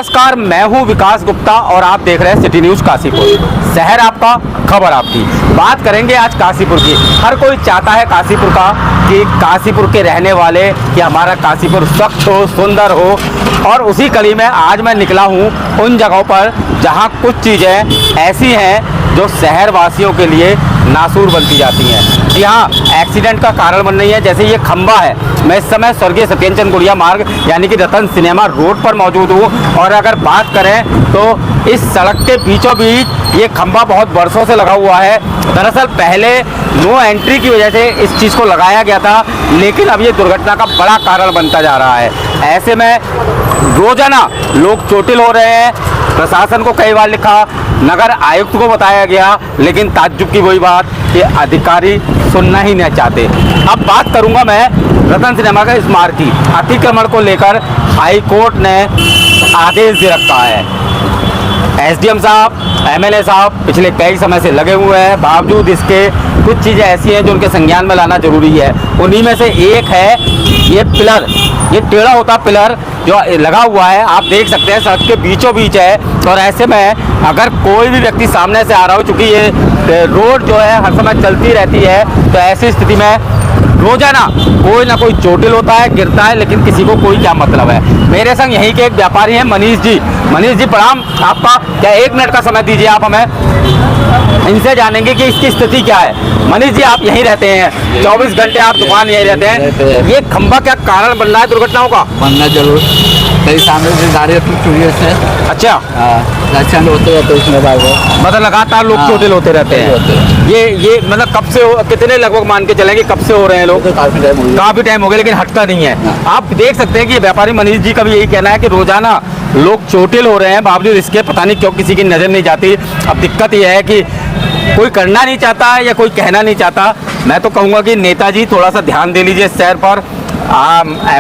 नमस्कार, मैं हूं विकास गुप्ता और आप देख रहे हैं सिटी न्यूज़ काशीपुर। शहर आपका, खबर आपकी। बात करेंगे आज काशीपुर की। हर कोई चाहता है काशीपुर का कि काशीपुर के रहने वाले कि हमारा काशीपुर स्वच्छ हो, सुंदर हो। और उसी कड़ी में आज मैं निकला हूं उन जगहों पर जहां कुछ चीज़ें ऐसी हैं जो शहर वासियों के लिए नासूर बनती जाती हैं। जी हाँ, एक्सीडेंट का कारण बन रही है। जैसे ये खंबा है, मैं इस समय स्वर्गीय सत्येंद्र गुड़िया मार्ग यानी कि रतन सिनेमा रोड पर मौजूद हूँ। और अगर बात करें तो इस सड़क के बीचों बीच ये खंबा बहुत वर्षों से लगा हुआ है। दरअसल पहले नो एंट्री की वजह से इस चीज़ को लगाया गया था, लेकिन अब ये दुर्घटना का बड़ा कारण बनता जा रहा है। ऐसे में रोजाना लोग चोटिल हो रहे हैं। प्रशासन को कई बार लिखा, नगर आयुक्त को बताया गया, लेकिन ताज्जुब की वही बात कि अधिकारी सुनना ही नहीं चाहते। अब बात करूंगा मैं रतन सिनेमा का इस मार्ग की। अतिक्रमण को लेकर हाई कोर्ट ने आदेश दे रखा है। एसडीएम साहब, एमएलए साहब पिछले कई समय से लगे हुए हैं, बावजूद इसके कुछ चीज़ें ऐसी हैं जो उनके संज्ञान में लाना जरूरी है। उन्हीं में से एक है ये पिलर। ये टेढ़ा होता पिलर जो लगा हुआ है, आप देख सकते हैं सड़क के बीचों बीच है। और ऐसे में अगर कोई भी व्यक्ति सामने से आ रहा हो, चूँकि ये रोड जो है हर समय चलती रहती है, तो ऐसी स्थिति में रोजाना कोई ना कोई चोटिल होता है, गिरता है, लेकिन किसी को कोई क्या मतलब है। मेरे संग यहीं के एक व्यापारी हैं, मनीष जी। मनीष जी प्रणाम। आपका क्या 1 मिनट का समय दीजिए आप हमें, इनसे जानेंगे कि इसकी स्थिति क्या है। मनीष जी, आप यहीं रहते हैं, 24 घंटे आप दुकान यहीं रहते हैं। ये खंबा क्या कारण बन रहा है दुर्घटनाओं का? बनना जरूर, कई सामने से गाड़ी चुरी से। अच्छा, एक्सीडेंट होते रहते इसमें बार बार, मतलब लगातार लोग चोटिल होते रहते हैं। ये मतलब कब से कितने लगभग मान के चलेंगे कब से हो रहे हैं लोग? काफी टाइम हो गया, लेकिन हटता नहीं है। आप देख सकते हैं कि व्यापारी मनीष जी का भी यही कहना है कि रोजाना लोग चोटिल हो रहे हैं, बावजूद इसके पता नहीं क्यों किसी की नजर नहीं जाती। अब दिक्कत यह है कि कोई करना नहीं चाहता या कोई कहना नहीं चाहता। मैं तो कहूँगा कि नेताजी थोड़ा सा ध्यान दे लीजिए इस शहर पर।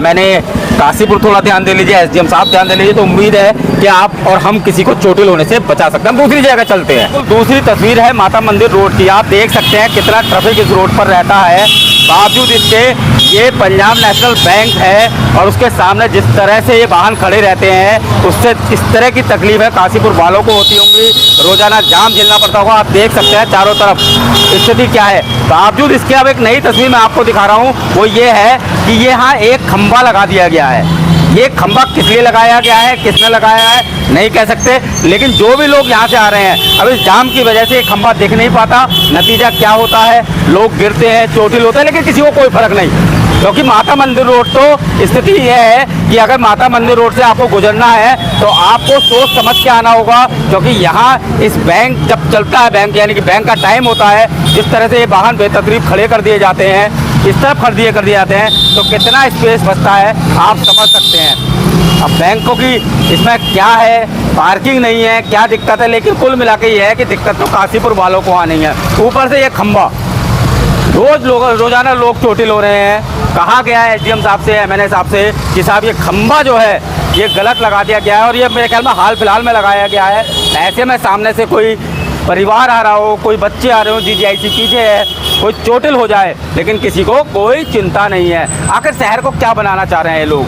मैंने काशीपुर थोड़ा ध्यान दे लीजिए, एसडीएम साहब ध्यान दे लीजिए, तो उम्मीद है कि आप और हम किसी को चोटिल होने से बचा सकते हैं। दूसरी जगह चलते हैं। दूसरी तस्वीर है माता मंदिर रोड की। आप देख सकते हैं कितना ट्रैफिक इस रोड पर रहता है, बावजूद इसके ये पंजाब नेशनल बैंक है और उसके सामने जिस तरह से ये वाहन खड़े रहते हैं, उससे इस तरह की तकलीफ है काशीपुर वालों को होती होंगी। रोजाना जाम झेलना पड़ता होगा। आप देख सकते हैं चारों तरफ स्थिति क्या है। बावजूद इसके अब एक नई तस्वीर मैं आपको दिखा रहा हूँ, वो ये है कि ये यहाँ एक खंबा लगा दिया गया है। ये खंबा किस लिए लगाया गया है, किसने लगाया है नहीं कह सकते, लेकिन जो भी लोग यहाँ से आ रहे हैं, अब इस जाम की वजह से ये खंबा दिख नहीं पाता। नतीजा क्या होता है, लोग गिरते हैं, चोटिल होते हैं, लेकिन किसी को कोई फर्क नहीं। क्योंकि माता मंदिर रोड तो स्थिति यह है कि अगर माता मंदिर रोड से आपको गुजरना है तो आपको सोच समझ के आना होगा, क्योंकि यहाँ इस बैंक जब चलता है, बैंक यानी कि बैंक का टाइम होता है, जिस तरह से ये वाहन बेतरतीब खड़े कर दिए जाते हैं, इस तरफ कर दिए जाते हैं, तो कितना स्पेस बचता है आप समझ सकते हैं। अब बैंकों की इसमें क्या है, पार्किंग नहीं है, क्या दिक्कत है, लेकिन कुल मिला के ये है कि दिक्कत तो काशीपुर वालों को आनी है। ऊपर से ये खंबा, रोजाना लोग चोटिल हो रहे हैं। कहा गया है एसडीएम साहब से, एमएलए साहब से कि साहब ये खंबा जो है ये गलत लगा दिया गया है और ये मेरे ख्याल में हाल फिलहाल में लगाया गया है। ऐसे में सामने से कोई परिवार आ रहा हो, कोई बच्चे आ रहे हो, जीजीआईसी पीछे है, कोई चोटिल हो जाए, लेकिन किसी को कोई चिंता नहीं है। आखिर शहर को क्या बनाना चाह रहे हैं ये लोग?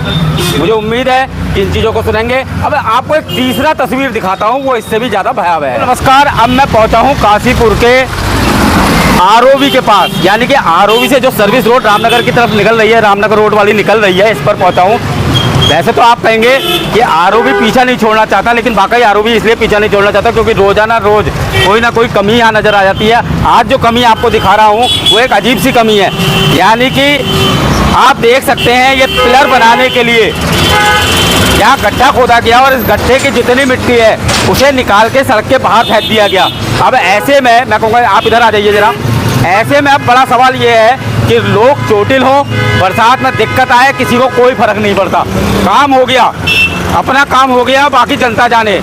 मुझे उम्मीद है कि इन चीज़ों को सुनेंगे। अब आपको एक तीसरा तस्वीर दिखाता हूँ, वो इससे भी ज़्यादा भयावह है। नमस्कार, अब मैं पहुँचा हूँ काशीपुर के आरओबी के पास, यानी कि आरओबी से जो सर्विस रोड रामनगर की तरफ निकल रही है, रामनगर रोड वाली निकल रही है, इस पर पहुंचा हूं। वैसे तो आप कहेंगे कि आरओबी पीछा नहीं छोड़ना चाहता, लेकिन वाकई आरओबी इसलिए पीछा नहीं छोड़ना चाहता क्योंकि रोजाना रोज कोई ना कोई कमी यहाँ नज़र आ जाती है। आज जो कमी आपको दिखा रहा हूँ वो एक अजीब सी कमी है, यानी कि आप देख सकते हैं ये पिलर बनाने के लिए यहाँ गड्ढा खोदा गया और इस गड्ढे की जितनी मिट्टी है उसे निकाल के सड़क के बाहर फेंक दिया गया। अब ऐसे में मैं कहूँगा, आप इधर आ जाइए जरा। ऐसे में अब बड़ा सवाल ये है कि लोग चोटिल हो, बरसात में दिक्कत आए, किसी को कोई फर्क नहीं पड़ता। काम हो गया, अपना काम हो गया, बाकी जनता जाने,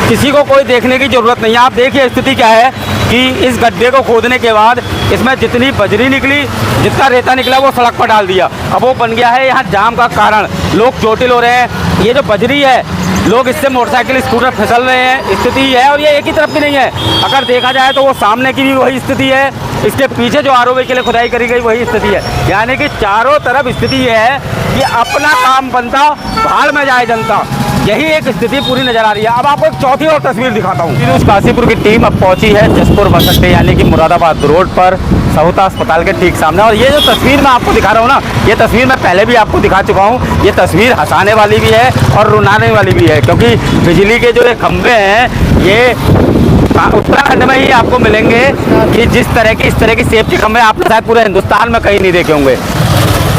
किसी को कोई देखने की ज़रूरत नहीं है। आप देखिए स्थिति क्या है कि इस गड्ढे को खोदने के बाद इसमें जितनी बजरी निकली, जितना रेता निकला, वो सड़क पर डाल दिया। अब वो बन गया है यहाँ जाम का कारण, लोग चोटिल हो रहे हैं। ये जो बजरी है, लोग इससे मोटरसाइकिल स्कूटर फिसल रहे हैं, स्थिति है। और ये एक ही तरफ की नहीं है, अगर देखा जाए तो वो सामने की भी वही स्थिति है, इसके पीछे जो आरओबी के लिए खुदाई करी गई वही स्थिति है। यानी कि चारों तरफ स्थिति ये है कि अपना काम बनता, भाड़ में जाए जनता। यही एक स्थिति पूरी नजर आ रही है। अब आपको एक चौथी और तस्वीर दिखाता हूँ। न्यूज़ काशीपुर की टीम अब पहुंची है जसपुर बस अड्डे यानी कि मुरादाबाद रोड पर सहुता अस्पताल के ठीक सामने। और ये जो तस्वीर मैं आपको दिखा रहा हूँ ना, ये तस्वीर मैं पहले भी आपको दिखा चुका हूँ। ये तस्वीर हंसाने वाली भी है और रुलाने वाली भी है, क्योंकि बिजली के जो ये खंभे हैं ये उत्तराखंड में ही आपको मिलेंगे कि इस तरह की सेफ्टी खंभे आपने शायद पूरे हिंदुस्तान में कहीं नहीं देखे होंगे।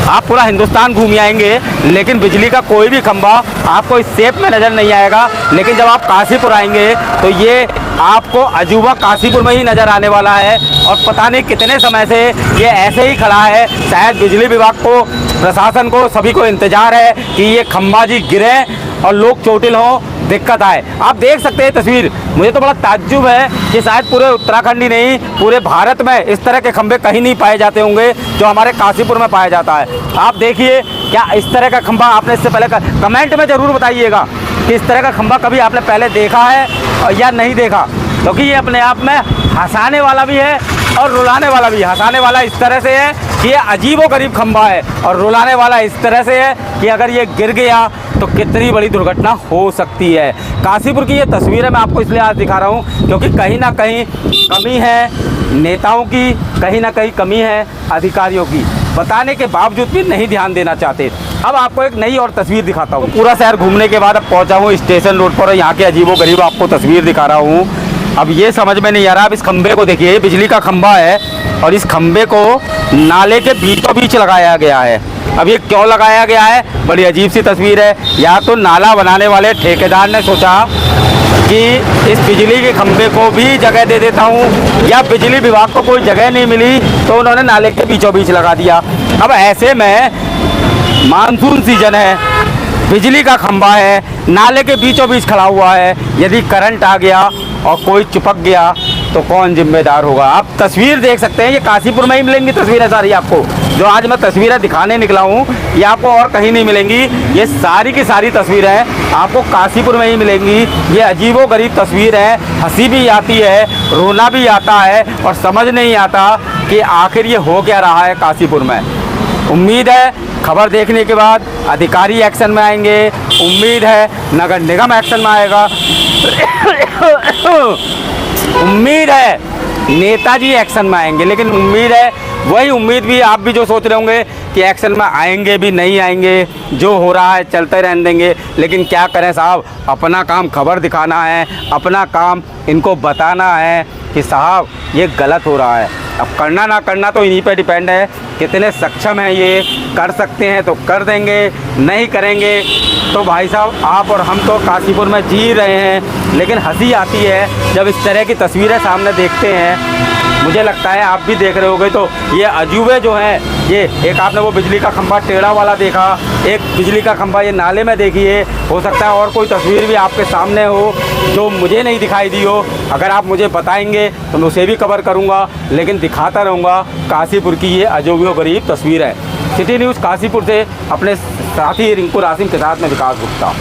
आप पूरा हिंदुस्तान घूम आएंगे लेकिन बिजली का कोई भी खंभा आपको इस शेप में नज़र नहीं आएगा। लेकिन जब आप काशीपुर आएंगे तो ये आपको अजूबा काशीपुर में ही नज़र आने वाला है। और पता नहीं कितने समय से ये ऐसे ही खड़ा है। शायद बिजली विभाग को, प्रशासन को, सभी को इंतजार है कि ये खंभा जी गिरे और लोग चोटिल हों, दिक्कत आए। आप देख सकते हैं तस्वीर। मुझे तो बड़ा ताज्जुब है कि शायद पूरे उत्तराखंड ही नहीं, पूरे भारत में इस तरह के खंभे कहीं नहीं पाए जाते होंगे जो हमारे काशीपुर में पाया जाता है। आप देखिए, क्या इस तरह का खंभा आपने इससे पहले कमेंट में ज़रूर बताइएगा कि इस तरह का खंभा कभी आपने पहले देखा है या नहीं देखा, क्योंकि ये अपने आप में हंसाने वाला भी है और रुलाने वाला भी है। हंसाने वाला इस तरह से है कि ये अजीबोगरीब खंभा है, और रुलाने वाला इस तरह से है कि अगर ये गिर गया तो कितनी बड़ी दुर्घटना हो सकती है। काशीपुर की ये तस्वीरें मैं आपको इसलिए आज दिखा रहा हूँ क्योंकि कहीं ना कहीं कमी है नेताओं की, कहीं ना कहीं कमी है अधिकारियों की, बताने के बावजूद भी नहीं ध्यान देना चाहते। अब आपको एक नई और तस्वीर दिखाता हूँ। पूरा शहर घूमने के बाद अब पहुँचा हूँ स्टेशन रोड पर और यहाँ के अजीबोगरीब आपको तस्वीर दिखा रहा हूँ। अब ये समझ में नहीं आ रहा। अब इस खंभे को देखिए, बिजली का खंभा है और इस खंभे को नाले के बीचों बीच लगाया गया है। अब ये क्यों लगाया गया है, बड़ी अजीब सी तस्वीर है। या तो नाला बनाने वाले ठेकेदार ने सोचा कि इस बिजली के खंभे को भी जगह दे देता हूँ, या बिजली विभाग को कोई जगह नहीं मिली तो उन्होंने नाले के बीचों बीच लगा दिया। अब ऐसे में मानसून सीजन है, बिजली का खंभा है, नाले के बीचों बीच खड़ा हुआ है, यदि करंट आ गया और कोई चिपक गया तो कौन जिम्मेदार होगा। आप तस्वीर देख सकते हैं, ये काशीपुर में ही मिलेंगी तस्वीरें सारी आपको। जो आज मैं तस्वीरें दिखाने निकला हूँ ये आपको और कहीं नहीं मिलेंगी। ये सारी की सारी तस्वीरें आपको काशीपुर में ही मिलेंगी। ये अजीबोगरीब तस्वीर है, हंसी भी आती है, रोना भी आता है और समझ नहीं आता कि आखिर ये हो क्या रहा है काशीपुर में। उम्मीद है खबर देखने के बाद अधिकारी एक्शन में आएंगे, उम्मीद है नगर निगम एक्शन में आएगा, उम्मीद है नेताजी एक्शन में आएंगे। लेकिन उम्मीद है, वही उम्मीद भी आप भी जो सोच रहे होंगे कि एक्शन में आएंगे भी नहीं आएंगे, जो हो रहा है चलते रहने देंगे। लेकिन क्या करें साहब, अपना काम खबर दिखाना है, अपना काम इनको बताना है कि साहब ये गलत हो रहा है। अब करना ना करना तो इन्हीं पे डिपेंड है, कितने सक्षम हैं ये, कर सकते हैं तो कर देंगे, नहीं करेंगे तो भाई साहब आप और हम तो काशीपुर में जी रहे हैं। लेकिन हंसी आती है जब इस तरह की तस्वीरें सामने देखते हैं। मुझे लगता है आप भी देख रहे होगे। तो ये अजूबे जो हैं, ये एक आपने वो बिजली का खंभा टेढ़ा वाला देखा, एक बिजली का खंभा ये नाले में देखिए। हो सकता है और कोई तस्वीर भी आपके सामने हो जो मुझे नहीं दिखाई दी हो। अगर आप मुझे बताएंगे तो मैं उसे भी कवर करूँगा, लेकिन दिखाता रहूँगा काशीपुर की ये अजूबोगरीब तस्वीर है। सिटी न्यूज़ काशीपुर से अपने साथी रिंकू रासिम के साथ में विकास गुप्ता।